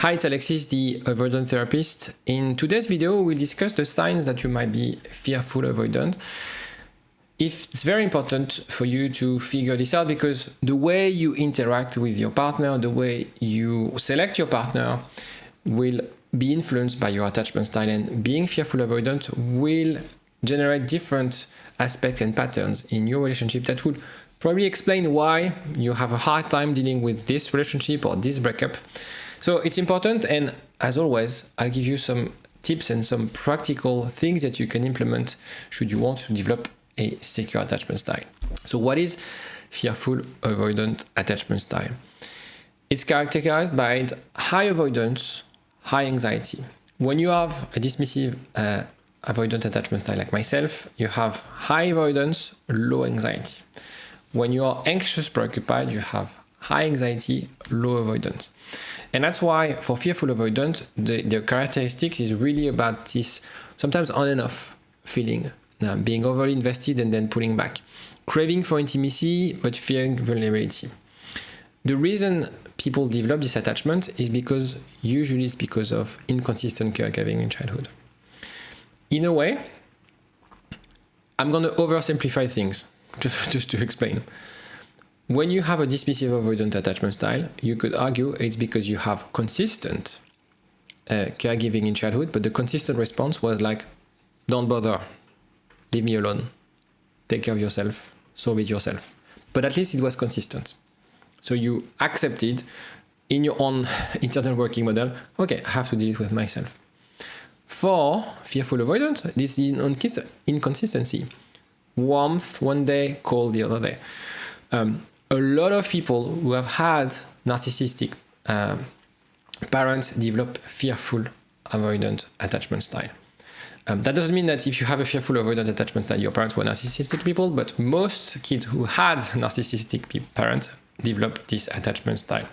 Hi, it's Alexis, the avoidant therapist. In today's video, we'll discuss the signs that you might be fearful avoidant. It's very important for you to figure this out because the way you interact with your partner, the way you select your partner will be influenced by your attachment style, and being fearful avoidant will generate different aspects and patterns in your relationship that would probably explain why you have a hard time dealing with this relationship or this breakup. So it's important, and as always, I'll give you some tips and some practical things that you can implement should you want to develop a secure attachment style. So what is fearful avoidant attachment style? It's characterized by high avoidance, high anxiety. When you have a dismissive avoidant attachment style like myself, you have high avoidance, low anxiety. When you are anxious, preoccupied, you have high anxiety, low avoidance. And that's why for fearful avoidant, the characteristics is really about this sometimes on and off feeling, being overly invested and then pulling back. Craving for intimacy, but fearing vulnerability. The reason people develop this attachment is because usually it's because of inconsistent caregiving in childhood. In a way, I'm going to oversimplify things just to explain. When you have a dismissive avoidant attachment style, you could argue it's because you have consistent caregiving in childhood, but the consistent response was like, don't bother, leave me alone, take care of yourself, solve it yourself. But at least it was consistent. So you accepted in your own internal working model, okay, I have to deal it with myself. For fearful avoidant, this is inconsistency. Warmth one day, cold the other day. A lot of people who have had narcissistic parents develop fearful avoidant attachment style. That doesn't mean that if you have a fearful avoidant attachment style, your parents were narcissistic people, but most kids who had narcissistic parents develop this attachment style.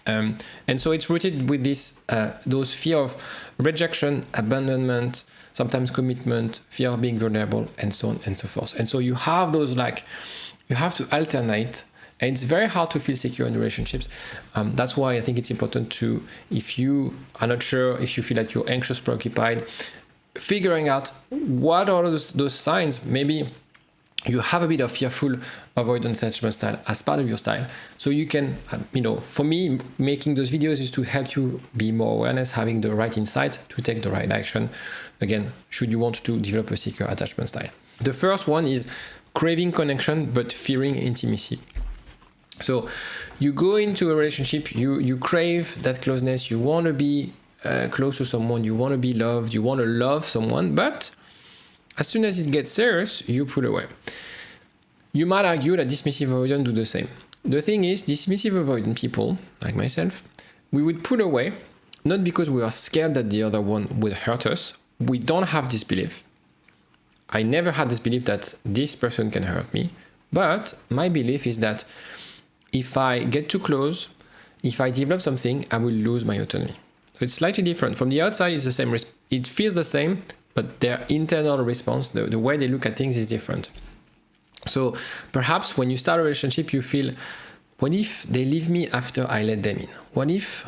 And so it's rooted with this those fear of rejection, abandonment, sometimes commitment, fear of being vulnerable, and so on and so forth. And so you have those you have to alternate. And it's very hard to feel secure in relationships. That's why I think it's important to, if you are not sure, if you feel like you're anxious, preoccupied, figuring out what are those signs. Maybe you have a bit of fearful avoidant attachment style as part of your style. So you can, for me, making those videos is to help you be more awareness, having the right insight to take the right action. Again, should you want to develop a secure attachment style. The first one is craving connection, but fearing intimacy. So you go into a relationship, you crave that closeness, you want to be close to someone, you want to be loved, you want to love someone, but as soon as it gets serious, you pull away. You might argue that dismissive avoidant do the same. The thing is, dismissive avoidant people, like myself, we would pull away, not because we are scared that the other one will hurt us. We don't have this belief. I never had this belief that this person can hurt me, but my belief is that if I get too close, if I develop something, I will lose my autonomy. So it's slightly different. From the outside, it's the same. It feels the same, but their internal response, the way they look at things is different. So perhaps when you start a relationship, you feel, what if they leave me after I let them in? What if,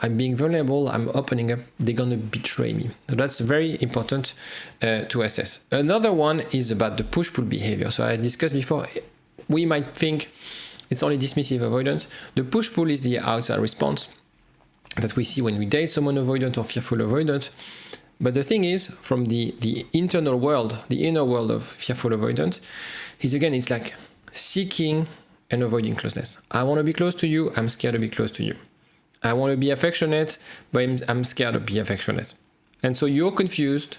I'm being vulnerable, I'm opening up, they're going to betray me? So that's very important to assess. Another one is about the push-pull behavior. So I discussed before, we might think, it's only dismissive avoidance. The push-pull is the outside response that we see when we date someone avoidant or fearful avoidant. But the thing is, from the internal world, the inner world of fearful avoidant, it's like seeking and avoiding closeness. I want to be close to you, I'm scared to be close to you. I want to be affectionate, but I'm scared to be affectionate. And so you're confused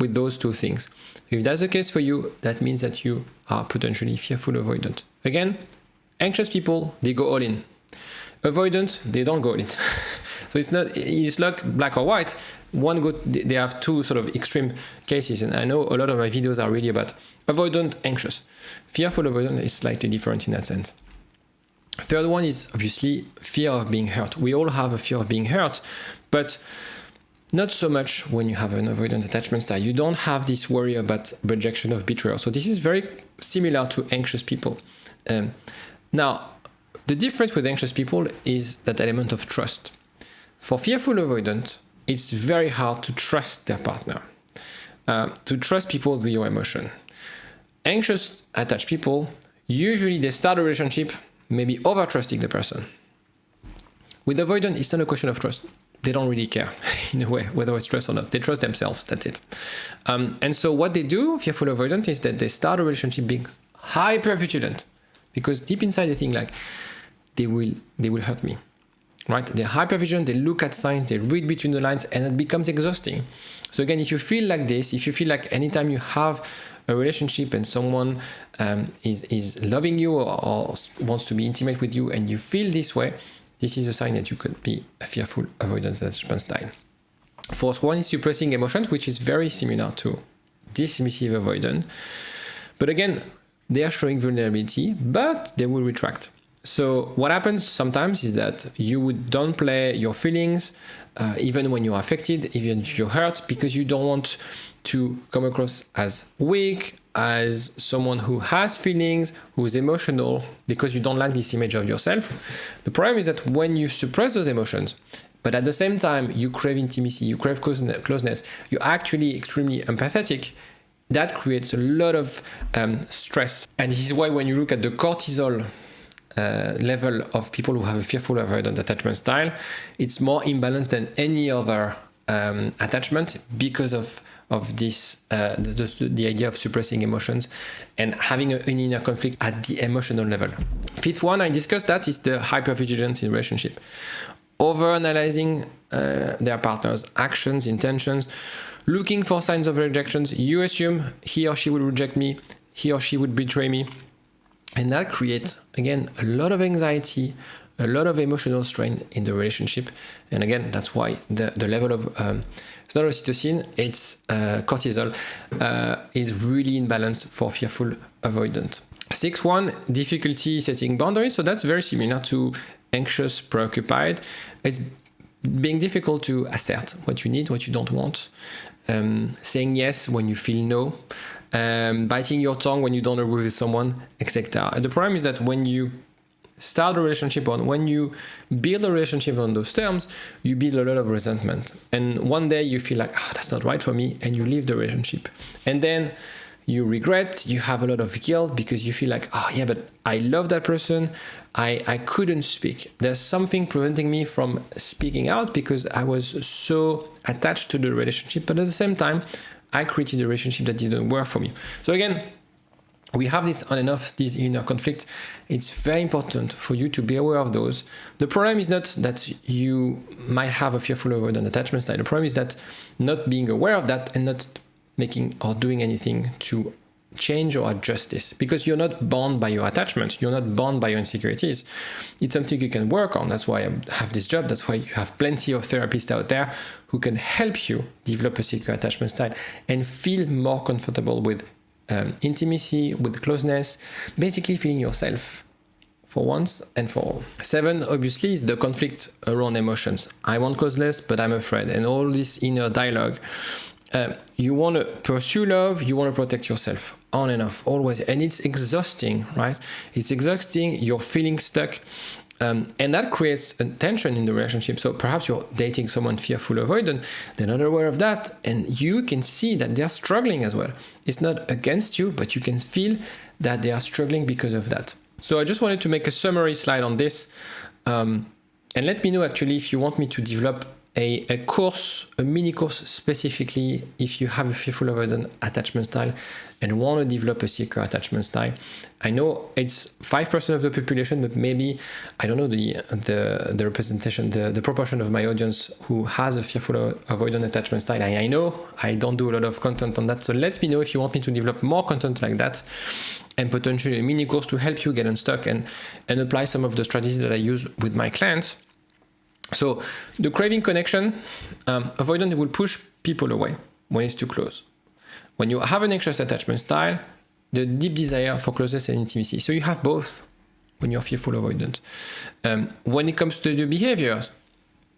with those two things. If that's the case for you, that means that you are potentially fearful avoidant. Again, anxious people, they go all in. Avoidant, they don't go all in. So it's not black or white. They have two sort of extreme cases. And I know a lot of my videos are really about avoidant, anxious. Fearful avoidant is slightly different in that sense. Third one is obviously fear of being hurt. We all have a fear of being hurt, but not so much when you have an avoidant attachment style. You don't have this worry about rejection of betrayal. So this is very similar to anxious people. Now, the difference with anxious people is that element of trust. For fearful avoidant, it's very hard to trust their partner, to trust people with your emotion. Anxious attached people, usually they start a relationship maybe over trusting the person. With avoidant, it's not a question of trust. They don't really care in a way, whether it's trust or not. They trust themselves, that's it. And so what they do, fearful avoidant, is that they start a relationship being hypervigilant, because deep inside they think like, they will hurt me, right? They're hypervigilant, they look at signs, they read between the lines, and it becomes exhausting. So again, if you feel like this, if you feel like anytime you have a relationship and someone is loving you or wants to be intimate with you and you feel this way, this is a sign that you could be a fearful avoidance attachment style. Fourth one is suppressing emotions, which is very similar to dismissive avoidant. But again, they are showing vulnerability, but they will retract. So what happens sometimes is that you would downplay your feelings, even when you're affected, even if you're hurt, because you don't want to come across as weak, as someone who has feelings, who is emotional, because you don't like this image of yourself. The problem is that when you suppress those emotions, but at the same time you crave intimacy, you crave closeness, you're actually extremely empathetic, that creates a lot of stress. And this is why when you look at the cortisol level of people who have a fearful avoidant attachment style, it's more imbalanced than any other attachment because of this the idea of suppressing emotions and having an inner conflict at the emotional level. Fifth one, I discussed that, is the hypervigilance in relationship. Over-analyzing their partner's actions, intentions, looking for signs of rejections. You assume he or she will reject me, he or she would betray me. And that creates, again, a lot of anxiety, a lot of emotional strain in the relationship. And again, that's why the level of, it's not oxytocin, it's cortisol, is really in balance for fearful avoidant. Sixth one, difficulty setting boundaries. So that's very similar to anxious, preoccupied. It's being difficult to assert what you need, what you don't want, saying yes when you feel no, biting your tongue when you don't agree with someone, etc. And the problem is that when you start a relationship or when you build a relationship on those terms, you build a lot of resentment. And one day you feel like, that's not right for me, and you leave the relationship. And then you regret, you have a lot of guilt because you feel like, but I love that person, I couldn't speak. There's something preventing me from speaking out because I was so attached to the relationship, but at the same time, I created a relationship that didn't work for me. So again, we have this on and off, this inner conflict. It's very important for you to be aware of those. The problem is not that you might have a fearful avoidant attachment style. The problem is that not being aware of that and not making or doing anything to change or adjust this, because you're not bound by your attachment, you're not bound by your insecurities. It's something you can work on. That's why I have this job. That's why you have plenty of therapists out there who can help you develop a secure attachment style and feel more comfortable with intimacy, with closeness, basically feeling yourself for once and for all. 7, obviously, is the conflict around emotions. I want closeness, but I'm afraid. And all this inner dialogue. You want to pursue love, you want to protect yourself on and off, always. And it's exhausting, right? It's exhausting, you're feeling stuck. And that creates a tension in the relationship. So perhaps you're dating someone fearful avoidant, they're not aware of that, and you can see that they're struggling as well. It's not against you, but you can feel that they are struggling because of that. So I just wanted to make a summary slide on this. And let me know actually if you want me to develop a course, a mini course specifically if you have a fearful avoidant attachment style and want to develop a secure attachment style. I know it's 5% of the population, but maybe, I don't know the representation, the proportion of my audience who has a fearful avoidant attachment style. I know I don't do a lot of content on that, so let me know if you want me to develop more content like that and potentially a mini course to help you get unstuck and apply some of the strategies that I use with my clients. So the craving connection, avoidant will push people away when it's too close. When you have an anxious attachment style, the deep desire for closeness and intimacy. So you have both when you're fearful avoidant. When it comes to the behaviors,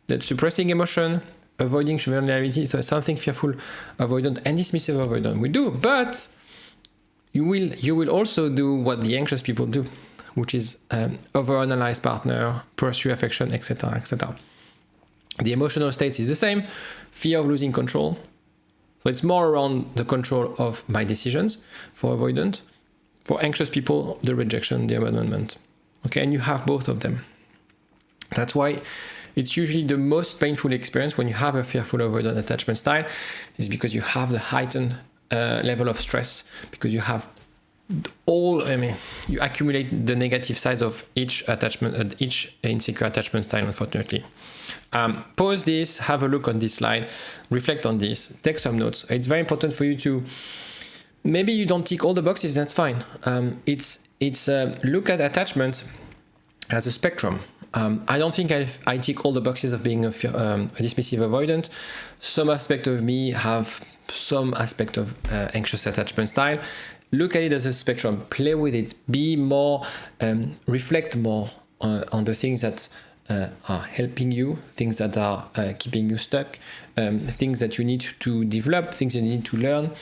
that suppressing emotion, avoiding vulnerability, so something fearful avoidant and dismissive avoidant will do, but you will also do what the anxious people do, which is overanalyze partner, pursue affection, etc., etc. The emotional state is the same, fear of losing control. So it's more around the control of my decisions for avoidant. For anxious people, the rejection, the abandonment. Okay, and you have both of them. That's why it's usually the most painful experience when you have a fearful avoidant attachment style, is because you have the heightened level of stress, because you have you accumulate the negative sides of each attachment, each insecure attachment style, unfortunately. Pause this, have a look on this slide, reflect on this, take some notes. It's very important for you to, maybe you don't tick all the boxes, that's fine. Look at attachment as a spectrum. I don't think I tick all the boxes of being a dismissive avoidant. Some aspect of me have some aspect of anxious attachment style. Look at it as a spectrum, play with it, be more, reflect more on the things that are helping you, things that are keeping you stuck, things that you need to develop, things you need to learn.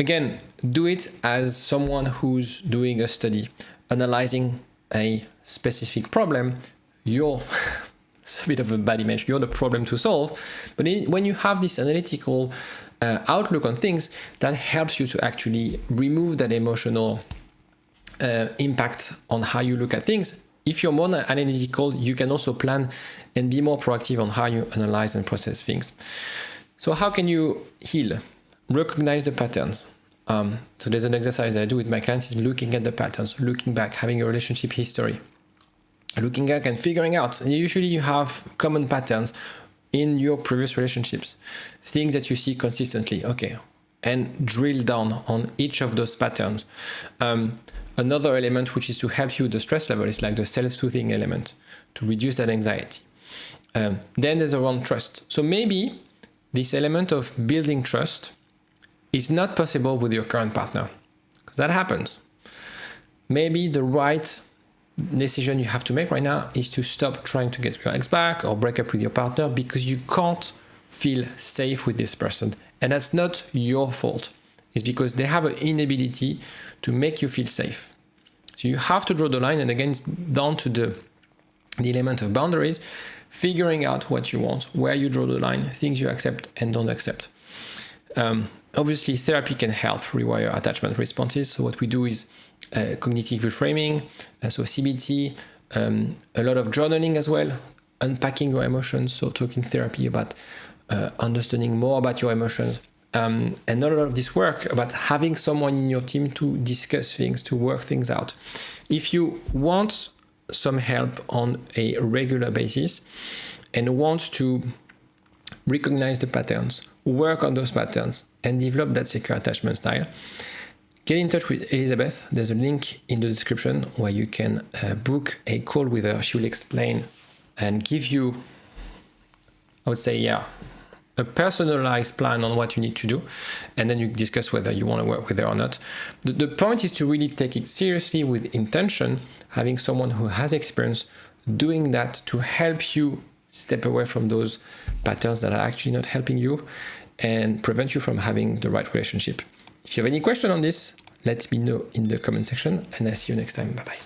Again, do it as someone who's doing a study, analyzing a specific problem. It's a bit of a bad image, you're the problem to solve. But when you have this analytical outlook on things, that helps you to actually remove that emotional impact on how you look at things. If you're more analytical, you can also plan and be more proactive on how you analyze and process things. So how can you heal? Recognize the patterns. So there's an exercise that I do with my clients, is looking at the patterns, looking back, having a relationship history, looking back and figuring out. And usually you have common patterns in your previous relationships, things that you see consistently, okay, and drill down on each of those patterns. Another element which is to help you with the stress level is like the self-soothing element, to reduce that anxiety. Then there's around trust. So maybe this element of building trust is not possible with your current partner, because that happens. Maybe the right decision you have to make right now is to stop trying to get your ex back or break up with your partner, because you can't feel safe with this person. And that's not your fault. It's because they have an inability to make you feel safe. So you have to draw the line, and again, it's down to the element of boundaries, figuring out what you want, where you draw the line, things you accept and don't accept. Obviously, therapy can help rewire attachment responses. So what we do is cognitive reframing, so CBT, a lot of journaling as well, unpacking your emotions, so talking therapy about understanding more about your emotions, and a lot of this work about having someone in your team to discuss things, to work things out. If you want some help on a regular basis and want to recognize the patterns, work on those patterns, and develop that secure attachment style, get in touch with Elizabeth. There's a link in the description where you can book a call with her. She will explain and give you, I would say, a personalized plan on what you need to do. And then you discuss whether you want to work with her or not. The point is to really take it seriously with intention, having someone who has experience doing that to help you step away from those patterns that are actually not helping you and prevent you from having the right relationship. If you have any question on this, let me know in the comment section, and I'll see you next time. Bye-bye.